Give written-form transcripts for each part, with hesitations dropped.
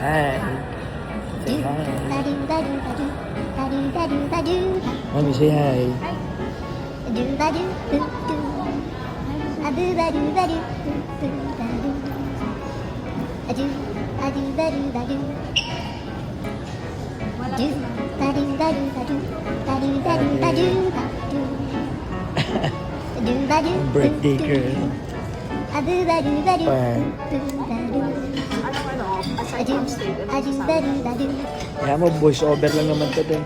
Hi. Say hi. Mommy, say hi. Birthday girl. Kaya mo, voice over lang naman to din.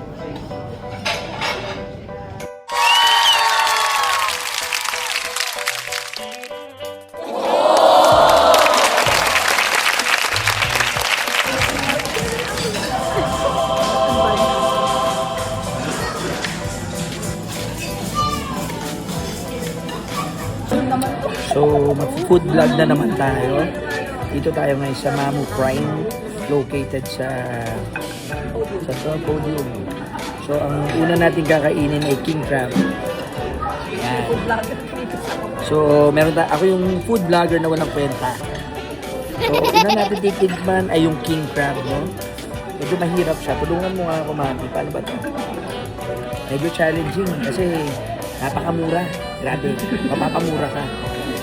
So, mag-food vlog na naman tayo. Dito tayo ngayon sa Mamu Prime, located sa podium. So, ang una natin kakainin ay king crab. Yan. So, ako yung food vlogger na walang kwenta. So, una natin titigman ay yung king crab, no? Medyo mahirap siya. Tulungan mo nga ako, Mami. Paano ba ito? Medyo challenging kasi napakamura. Grabe, mapapamura ka.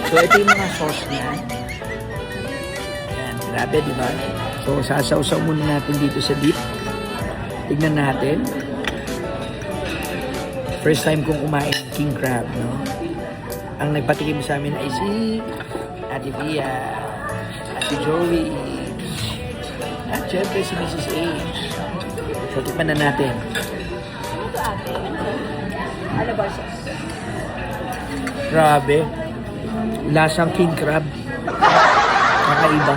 So, ito yung mga sauce niya. Ayan, grabe, di ba? So, sasawsaw muna natin dito sa dip. Tignan natin. First time kong kumain ng king crab, no? Ang nagpatikim sa amin ay si Ate Pia, Ate Joey, at syempre si Mrs. H. So, tikman na natin. Ano ba siya? Grabe. Lasang king crab. Kakaiba.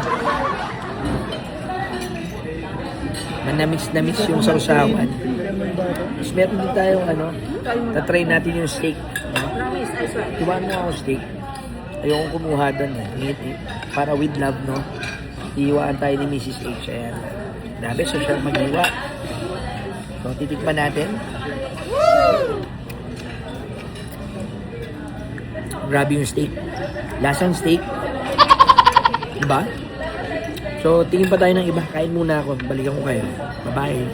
Manamis-namis yung sausawan. Tapos meron din tayong tatry natin yung steak. Tuwan mo ako steak. Ayokong kumuha doon. Para with love, no? Iiwaan tayo ni Mrs. H. Ayan. Grabe, so siya mag-iwa. So, titikman natin. Grabe yung steak. Lasang steak. Diba? So, tingin pa tayo ng iba. Kain muna ako. Balikan ko kayo. Bye-bye.